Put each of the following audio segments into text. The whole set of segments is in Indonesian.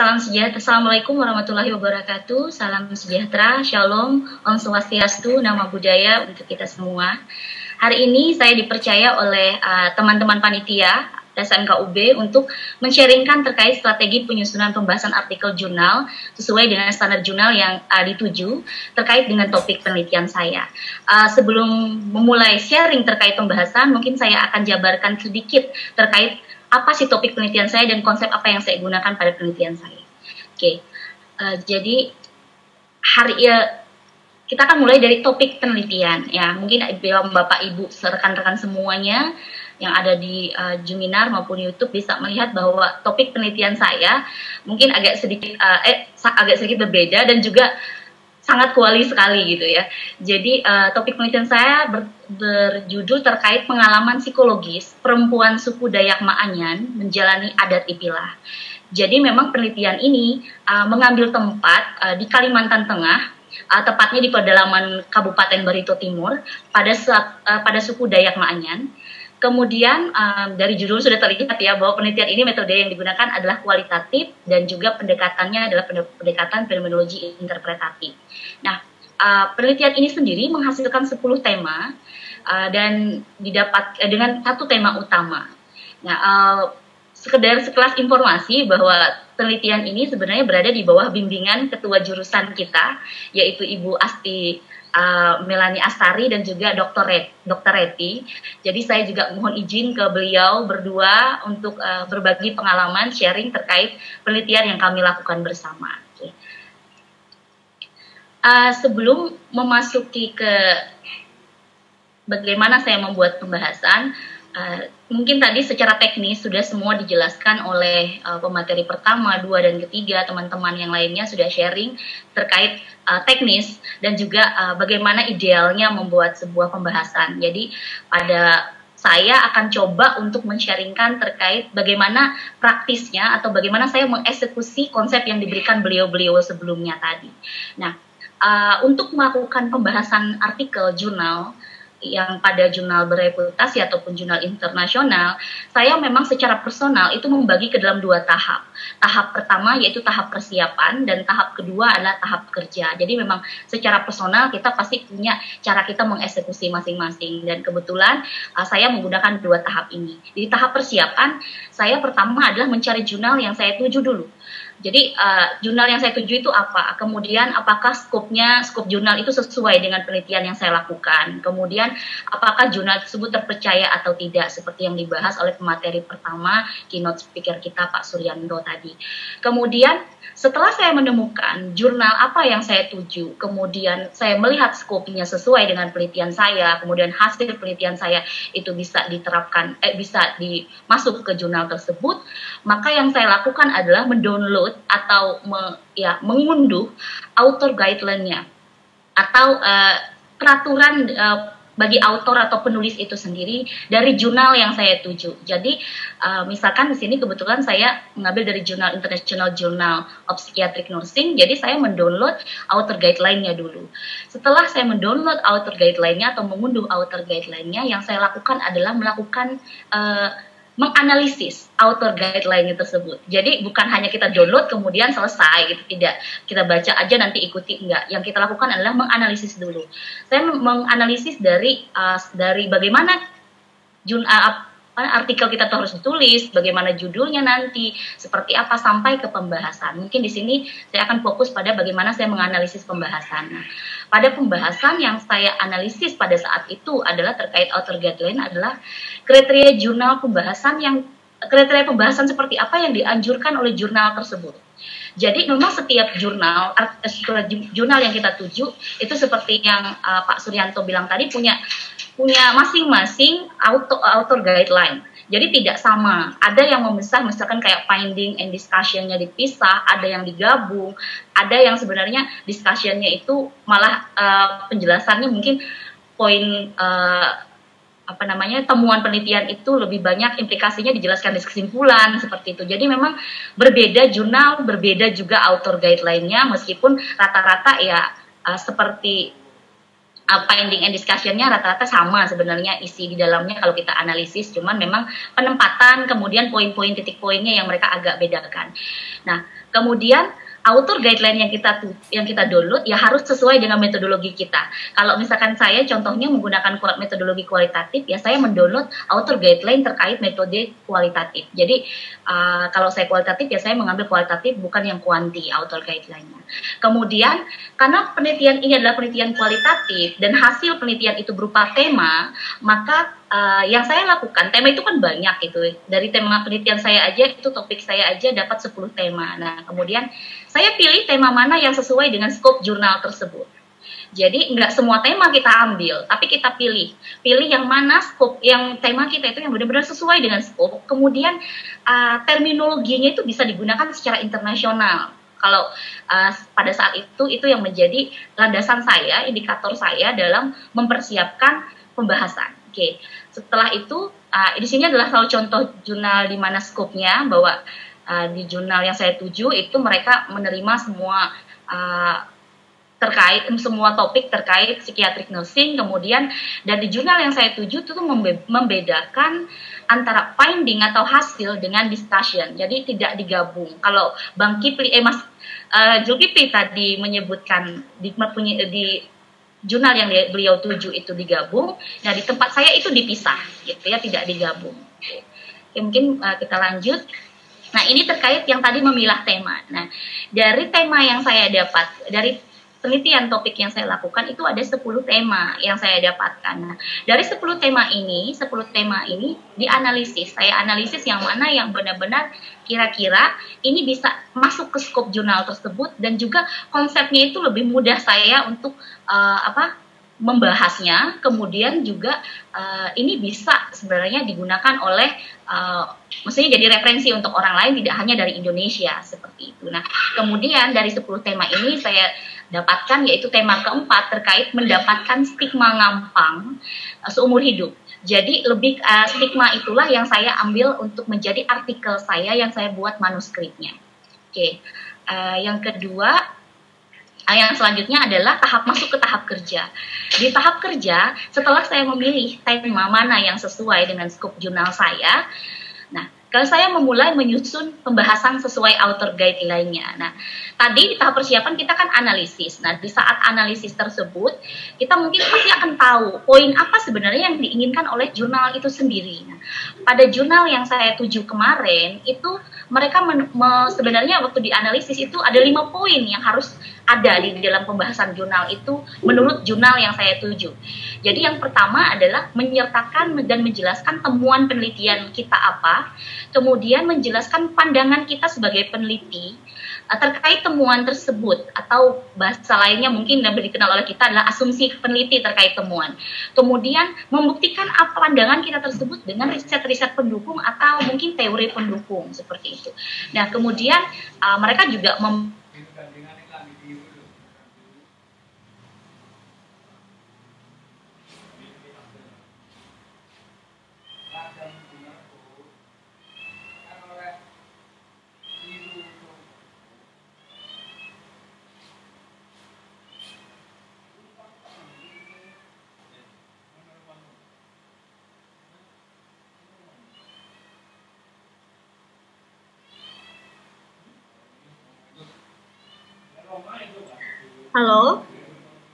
Salam sejahtera. Assalamualaikum warahmatullahi wabarakatuh. Salam sejahtera, shalom, om swastiastu, nama budaya untuk kita semua. Hari ini saya dipercaya oleh teman-teman panitia SMKUB untuk men-sharingkan terkait strategi penyusunan pembahasan artikel jurnal sesuai dengan standar jurnal yang dituju terkait dengan topik penelitian saya. Sebelum memulai sharing terkait pembahasan, mungkin saya akan jabarkan sedikit terkait apa sih topik penelitian saya dan konsep apa yang saya gunakan pada penelitian saya. Oke, jadi kita akan mulai dari topik penelitian ya. Mungkin Bapak Ibu rekan-rekan semuanya yang ada di Juminar maupun YouTube bisa melihat bahwa topik penelitian saya mungkin agak sedikit berbeda dan juga sangat kuali sekali gitu ya. Jadi topik penelitian saya berjudul terkait pengalaman psikologis perempuan suku Dayak Maanyan menjalani adat Ipilah. Jadi memang penelitian ini mengambil tempat di Kalimantan Tengah, tepatnya di pedalaman Kabupaten Barito Timur pada suku Dayak Maanyan. Kemudian dari judul sudah terlihat ya bahwa penelitian ini metode yang digunakan adalah kualitatif dan juga pendekatannya adalah pendekatan fenomenologi interpretatif. Nah, penelitian ini sendiri menghasilkan 10 tema dan didapat dengan satu tema utama. Nah, sekelas informasi bahwa penelitian ini sebenarnya berada di bawah bimbingan ketua jurusan kita, yaitu Ibu Asti Melani Astari dan juga Dr. Reti. Jadi saya juga mohon izin ke beliau berdua untuk berbagi pengalaman sharing terkait penelitian yang kami lakukan bersama. Okay. Sebelum memasuki ke bagaimana saya membuat pembahasan, mungkin tadi secara teknis sudah semua dijelaskan oleh pemateri pertama, 2, dan ketiga. Teman-teman yang lainnya sudah sharing terkait teknis dan juga bagaimana idealnya membuat sebuah pembahasan. Jadi saya akan coba untuk men-sharingkan terkait bagaimana praktisnya atau bagaimana saya mengeksekusi konsep yang diberikan beliau-beliau sebelumnya tadi. Nah, untuk melakukan pembahasan artikel jurnal yang pada jurnal bereputasi ataupun jurnal internasional, saya memang secara personal itu membagi ke dalam 2 tahap. Tahap pertama yaitu tahap persiapan dan tahap kedua adalah tahap kerja. Jadi memang secara personal kita pasti punya cara kita mengeksekusi masing-masing, dan kebetulan saya menggunakan 2 tahap ini. Di tahap persiapan, saya pertama adalah mencari jurnal yang saya tuju dulu. Jadi jurnal yang saya tuju itu apa? Kemudian apakah skop jurnal itu sesuai dengan penelitian yang saya lakukan? Kemudian apakah jurnal tersebut terpercaya atau tidak? Seperti yang dibahas oleh pemateri pertama keynote speaker kita Pak Suryanto tadi. Kemudian setelah saya menemukan jurnal apa yang saya tuju, kemudian saya melihat skopnya sesuai dengan penelitian saya, kemudian hasil penelitian saya itu bisa diterapkan, bisa dimasuk ke jurnal tersebut, maka yang saya lakukan adalah mendownload atau mengunduh author guideline-nya atau peraturan bagi author atau penulis itu sendiri dari jurnal yang saya tuju. Jadi misalkan di sini kebetulan saya mengambil dari jurnal International Journal of Psychiatric Nursing, jadi saya mendownload author guideline-nya dulu. Setelah saya mendownload author guideline-nya atau mengunduh author guideline-nya, yang saya lakukan adalah melakukan menganalisis author guideline tersebut. Jadi bukan hanya kita download kemudian selesai gitu, tidak. Kita baca aja nanti ikuti, enggak. Yang kita lakukan adalah menganalisis dulu. Saya menganalisis dari bagaimana artikel kita tuh harus ditulis, bagaimana judulnya nanti, seperti apa sampai ke pembahasan. Mungkin di sini saya akan fokus pada bagaimana saya menganalisis pembahasan. Nah, pada pembahasan yang saya analisis pada saat itu adalah terkait author guideline adalah kriteria pembahasan seperti apa yang dianjurkan oleh jurnal tersebut. Jadi memang setiap jurnal yang kita tuju itu seperti yang Pak Suryanto bilang tadi punya masing-masing author guideline. Jadi tidak sama. Ada yang memisah, misalkan kayak finding and discussion-nya dipisah, ada yang digabung, ada yang sebenarnya discussion-nya itu malah penjelasannya mungkin poin temuan penelitian itu lebih banyak implikasinya dijelaskan di kesimpulan seperti itu. Jadi memang berbeda jurnal, berbeda juga author guideline-nya, meskipun rata-rata seperti finding and discussion-nya rata-rata sama sebenarnya isi di dalamnya kalau kita analisis, cuman memang penempatan kemudian poin-poin titik poinnya yang mereka agak bedakan. Nah, kemudian author guideline yang kita download ya harus sesuai dengan metodologi kita. Kalau misalkan saya contohnya menggunakan metodologi kualitatif, ya saya mendownload author guideline terkait metode kualitatif. Jadi kalau saya kualitatif ya saya mengambil kualitatif bukan yang kuanti author guideline-nya. Kemudian karena penelitian ini adalah penelitian kualitatif dan hasil penelitian itu berupa tema, maka yang saya lakukan, tema itu kan banyak itu. Dari tema penelitian saya aja, itu topik saya aja dapat 10 tema. Nah, kemudian saya pilih tema mana yang sesuai dengan scope jurnal tersebut. Jadi nggak semua tema kita ambil, tapi kita pilih yang mana scope, yang tema kita itu yang benar-benar sesuai dengan scope. Kemudian terminologinya itu bisa digunakan secara internasional. Kalau pada saat itu yang menjadi landasan saya, indikator saya dalam mempersiapkan pembahasan. Oke, setelah itu di sini adalah salah contoh jurnal di mana skopnya bahwa di jurnal yang saya tuju itu mereka menerima semua semua topik terkait psychiatric nursing, kemudian dan di jurnal yang saya tuju itu membedakan antara finding atau hasil dengan discussion, jadi tidak digabung. Kalau Bang Kipli, Mas Zulkifli tadi menyebutkan di jurnal yang beliau tuju itu digabung, nah di tempat saya itu dipisah, gitu ya, tidak digabung. Oke, mungkin kita lanjut. Nah, ini terkait yang tadi memilah tema. Nah, dari tema yang saya dapat, dari penelitian topik yang saya lakukan itu ada 10 tema yang saya dapatkan. Nah, dari 10 tema ini dianalisis. Saya analisis yang mana yang benar-benar kira-kira ini bisa masuk ke skop jurnal tersebut dan juga konsepnya itu lebih mudah saya untuk membahasnya. Kemudian juga ini bisa sebenarnya digunakan oleh maksudnya jadi referensi untuk orang lain, tidak hanya dari Indonesia seperti itu. Nah, kemudian dari 10 tema ini saya dapatkan yaitu tema keempat terkait mendapatkan stigma ngampang seumur hidup. Jadi lebih stigma itulah yang saya ambil untuk menjadi artikel saya yang saya buat manuskripnya. Oke, yang kedua, yang selanjutnya adalah masuk ke tahap kerja. Di tahap kerja, setelah saya memilih tema mana yang sesuai dengan skop jurnal saya, nah, kalau saya memulai menyusun pembahasan sesuai author guideline-nya. Nah, tadi di tahap persiapan kita kan analisis. Nah, di saat analisis tersebut, kita mungkin pasti akan tahu poin apa sebenarnya yang diinginkan oleh jurnal itu sendiri. Nah, pada jurnal yang saya tuju kemarin, itu mereka sebenarnya waktu dianalisis itu ada 5 poin yang harus ada di dalam pembahasan jurnal itu menurut jurnal yang saya tuju. Jadi yang pertama adalah menyertakan dan menjelaskan temuan penelitian kita apa, kemudian menjelaskan pandangan kita sebagai peneliti terkait temuan tersebut, atau bahasa lainnya mungkin yang dikenal oleh kita adalah asumsi peneliti terkait temuan. Kemudian membuktikan apa pandangan kita tersebut dengan riset-riset pendukung atau mungkin teori pendukung seperti itu. Nah, kemudian mereka juga Halo,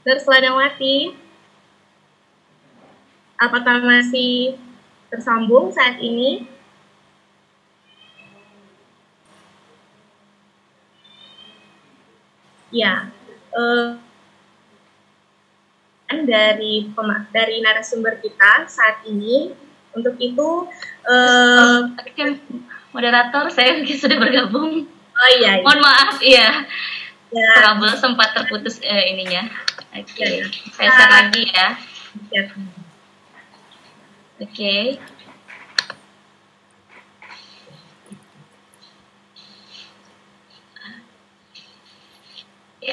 Dr. Seladawati. Apakah masih tersambung saat ini? Ya, dari narasumber kita saat ini, untuk itu moderator saya sudah bergabung. Oh iya. Mohon maaf, iya. Ya. Kabel sempat terputus ininya. Oke, saya share lagi ya. Oke.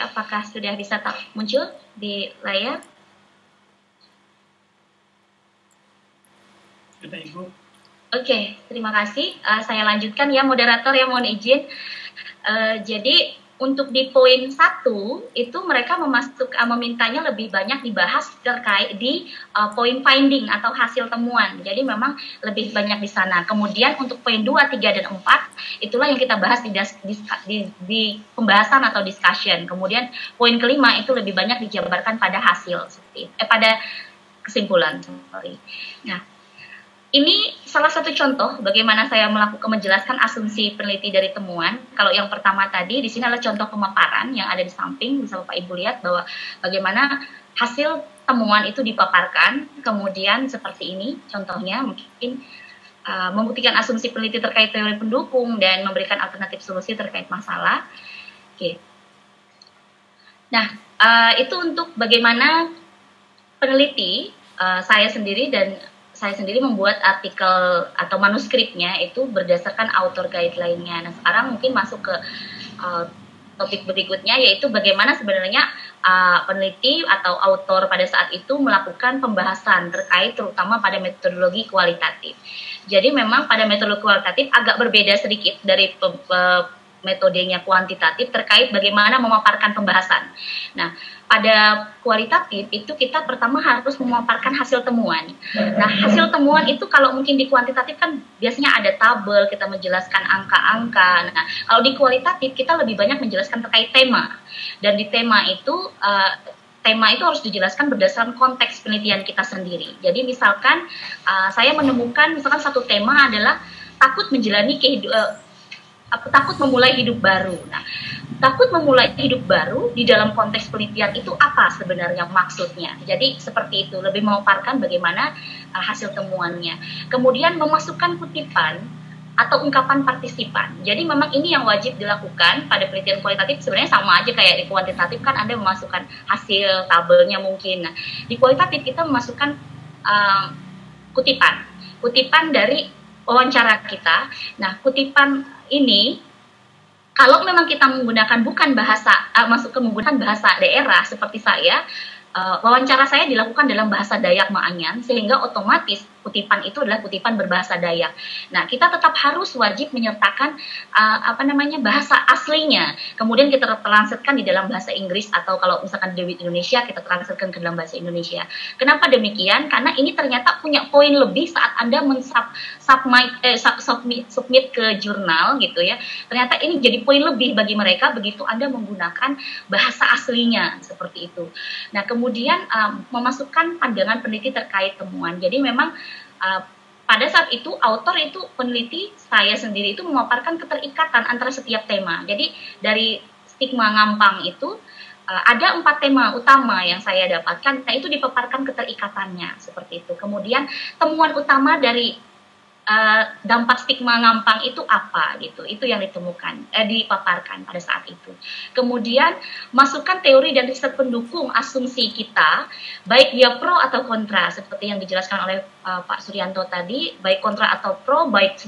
Apakah sudah bisa muncul di layar? Sudah, Ibu. Oke, terima kasih. Saya lanjutkan ya, moderator, ya, mohon izin. Jadi untuk di poin 1 itu mereka memintanya lebih banyak dibahas terkait di poin finding atau hasil temuan. Jadi memang lebih banyak di sana. Kemudian untuk poin 2, 3 dan 4 itulah yang kita bahas di pembahasan atau discussion. Kemudian poin kelima itu lebih banyak dijabarkan pada hasil pada kesimpulan. Nah, ini salah satu contoh bagaimana saya menjelaskan asumsi peneliti dari temuan. Kalau yang pertama tadi, di sini adalah contoh pemaparan yang ada di samping. Bisa Bapak Ibu lihat bahwa bagaimana hasil temuan itu dipaparkan. Kemudian seperti ini contohnya, mungkin membuktikan asumsi peneliti terkait teori pendukung dan memberikan alternatif solusi terkait masalah. Oke. Nah, itu untuk bagaimana peneliti saya sendiri membuat artikel atau manuskripnya itu berdasarkan author guideline-nya. Nah, sekarang mungkin masuk ke topik berikutnya, yaitu bagaimana sebenarnya peneliti atau author pada saat itu melakukan pembahasan terkait terutama pada metodologi kualitatif. Jadi memang pada metodologi kualitatif agak berbeda sedikit dari metodenya kuantitatif terkait bagaimana memaparkan pembahasan. Nah, pada kualitatif itu kita pertama harus memaparkan hasil temuan. Nah, hasil temuan itu kalau mungkin di kuantitatif kan biasanya ada tabel, kita menjelaskan angka-angka. Nah, kalau di kualitatif kita lebih banyak menjelaskan terkait tema. Dan di tema itu harus dijelaskan berdasarkan konteks penelitian kita sendiri. Jadi misalkan saya menemukan misalkan satu tema adalah takut memulai hidup baru. Nah, takut memulai hidup baru di dalam konteks penelitian itu apa sebenarnya maksudnya. Jadi seperti itu, lebih memaparkan bagaimana hasil temuannya. Kemudian memasukkan kutipan atau ungkapan partisipan. Jadi memang ini yang wajib dilakukan pada penelitian kualitatif. Sebenarnya sama aja kayak di kuantitatif kan Anda memasukkan hasil tabelnya mungkin. Nah, di kualitatif kita memasukkan kutipan dari wawancara kita. Nah, kutipan ini kalau memang kita menggunakan menggunakan bahasa daerah seperti saya, wawancara saya dilakukan dalam bahasa Dayak Maanyan, sehingga otomatis kutipan itu adalah kutipan berbahasa Dayak. Nah, kita tetap harus wajib menyertakan bahasa aslinya. Kemudian kita translatekan di dalam bahasa Inggris, atau kalau misalkan di Indonesia kita translatekan ke dalam bahasa Indonesia. Kenapa demikian? Karena ini ternyata punya poin lebih saat Anda submit ke jurnal gitu ya. Ternyata ini jadi poin lebih bagi mereka begitu Anda menggunakan bahasa aslinya seperti itu. Nah, kemudian memasukkan pandangan peneliti terkait temuan. Jadi memang pada saat itu author itu peneliti saya sendiri itu memaparkan keterikatan antara setiap tema. Jadi dari stigma ngampang itu ada 4 tema utama yang saya dapatkan. Nah, itu dipaparkan keterikatannya seperti itu. Kemudian temuan utama dari dampak stigma ngampang itu apa gitu, itu yang dipaparkan pada saat itu. Kemudian masukkan teori dan riset pendukung asumsi kita, baik dia pro atau kontra seperti yang dijelaskan oleh Pak Suryanto tadi, baik kontra atau pro, baik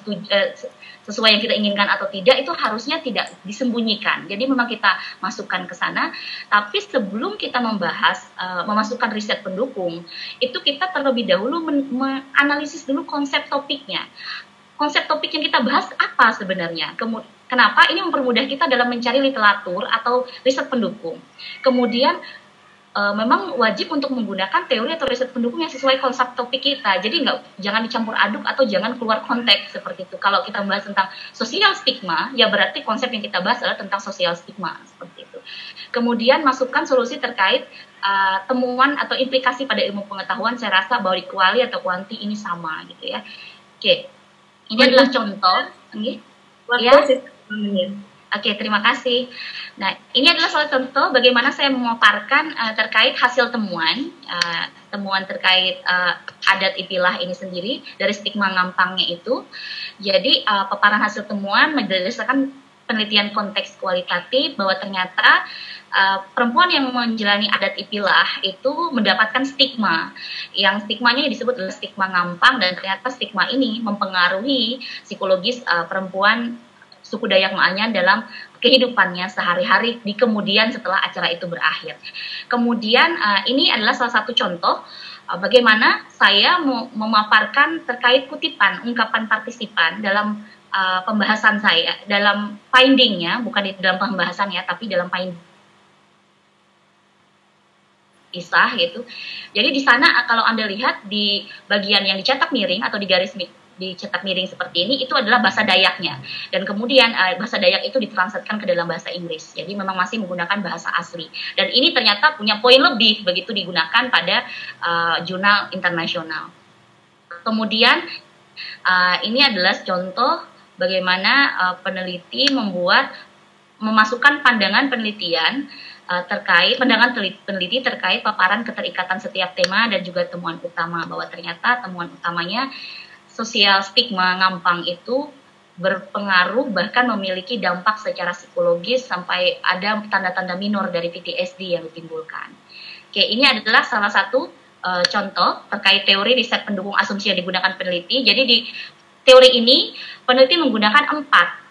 sesuai yang kita inginkan atau tidak, itu harusnya tidak disembunyikan. Jadi memang kita masukkan ke sana, tapi sebelum kita membahas memasukkan riset pendukung, itu kita terlebih dahulu menganalisis dulu konsep topiknya. Konsep topik yang kita bahas apa sebenarnya? Kenapa? Ini mempermudah kita dalam mencari literatur atau riset pendukung. Kemudian memang wajib untuk menggunakan teori atau riset pendukung yang sesuai konsep topik kita. Jadi jangan dicampur aduk atau jangan keluar konteks seperti itu. Kalau kita membahas tentang sosial stigma, ya berarti konsep yang kita bahas adalah tentang sosial stigma seperti itu. Kemudian masukkan solusi terkait temuan atau implikasi pada ilmu pengetahuan. Saya rasa bahwa di kuali atau kuanti ini sama gitu ya. Oke, ini adalah contoh. Ya. Oke, terima kasih. Nah, ini adalah salah contoh bagaimana saya memaparkan terkait hasil temuan terkait adat ipilah ini sendiri dari stigma ngampangnya itu. Jadi, paparan hasil temuan berdasarkan penelitian konteks kualitatif bahwa ternyata perempuan yang menjalani adat ipilah itu mendapatkan stigma. Yang stigmanya disebut adalah stigma ngampang, dan ternyata stigma ini mempengaruhi psikologis perempuan suku Dayak Maanyan dalam kehidupannya sehari-hari di kemudian setelah acara itu berakhir. Kemudian ini adalah salah satu contoh bagaimana saya memaparkan terkait kutipan ungkapan partisipan dalam pembahasan saya dalam findingnya, bukan di dalam pembahasannya, tapi dalam finding pisah gitu. Jadi di sana kalau Anda lihat di bagian yang dicetak miring atau di garis dicetak miring seperti ini, itu adalah bahasa Dayaknya. Dan kemudian bahasa Dayak itu ditranslatekan ke dalam bahasa Inggris. Jadi memang masih menggunakan bahasa asli. Dan ini ternyata punya poin lebih begitu digunakan pada jurnal internasional. Kemudian ini adalah contoh bagaimana peneliti memasukkan pandangan penelitian terkait pandangan peneliti terkait paparan keterikatan setiap tema dan juga temuan utama, bahwa ternyata temuan utamanya sosial stigma ngampang itu berpengaruh bahkan memiliki dampak secara psikologis sampai ada tanda-tanda minor dari PTSD yang ditimbulkan. Oke, ini adalah salah satu contoh terkait teori riset pendukung asumsi yang digunakan peneliti. Jadi di teori ini peneliti menggunakan empat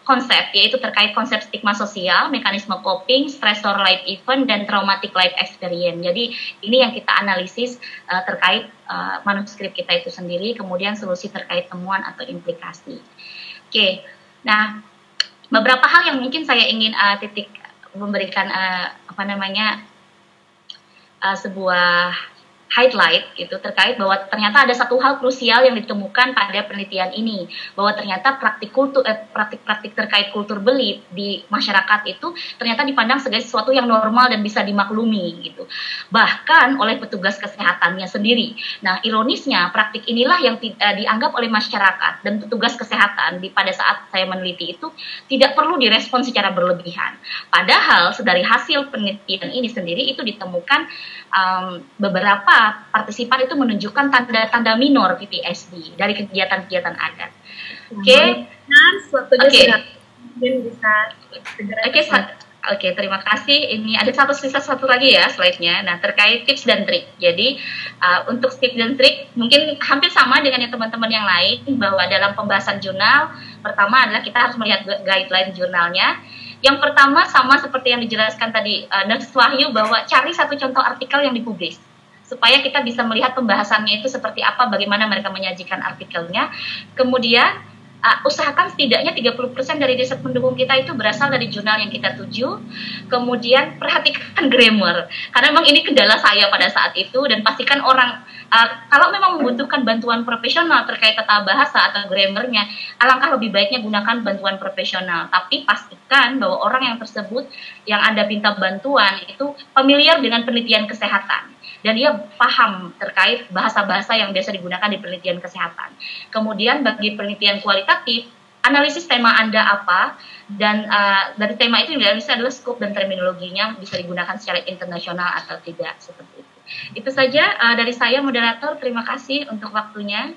konsep, yaitu terkait konsep stigma sosial, mekanisme coping, stressor life event, dan traumatic life experience. Jadi ini yang kita analisis terkait manuskrip kita itu sendiri, kemudian solusi terkait temuan atau implikasi. Oke, nah beberapa hal yang mungkin saya ingin memberikan sebuah highlight gitu terkait bahwa ternyata ada satu hal krusial yang ditemukan pada penelitian ini, bahwa ternyata praktik-praktik terkait kultur beli di masyarakat itu ternyata dipandang sebagai sesuatu yang normal dan bisa dimaklumi gitu, bahkan oleh petugas kesehatannya sendiri. Nah, ironisnya praktik inilah yang dianggap oleh masyarakat dan petugas kesehatan pada saat saya meneliti itu tidak perlu direspon secara berlebihan. Padahal dari hasil penelitian ini sendiri itu ditemukan beberapa partisipan itu menunjukkan tanda-tanda minor PTSD dari kegiatan-kegiatan adat. Oke. Oke, terima kasih. Ini ada satu lagi ya slide-nya. Nah, terkait tips dan trik. Jadi untuk tips dan trik mungkin hampir sama dengan yang teman-teman yang lain, bahwa dalam pembahasan jurnal pertama adalah kita harus melihat guideline jurnalnya. Yang pertama sama seperti yang dijelaskan tadi Nurse Wahyu, bahwa cari satu contoh artikel yang dipublis supaya kita bisa melihat pembahasannya itu seperti apa, bagaimana mereka menyajikan artikelnya. Kemudian usahakan setidaknya 30% dari riset pendukung kita itu berasal dari jurnal yang kita tuju. Kemudian perhatikan grammar, karena memang ini kendala saya pada saat itu, dan pastikan orang kalau memang membutuhkan bantuan profesional terkait tata bahasa atau grammarnya, alangkah lebih baiknya gunakan bantuan profesional. Tapi pastikan bahwa orang yang tersebut yang Anda minta bantuan itu familiar dengan penelitian kesehatan dan dia paham terkait bahasa-bahasa yang biasa digunakan di penelitian kesehatan. Kemudian bagi penelitian kualitatif, analisis tema Anda apa, dan dari tema itu yang dianalisis adalah skop dan terminologinya bisa digunakan secara internasional atau tidak, seperti itu. Itu saja dari saya, moderator. Terima kasih untuk waktunya.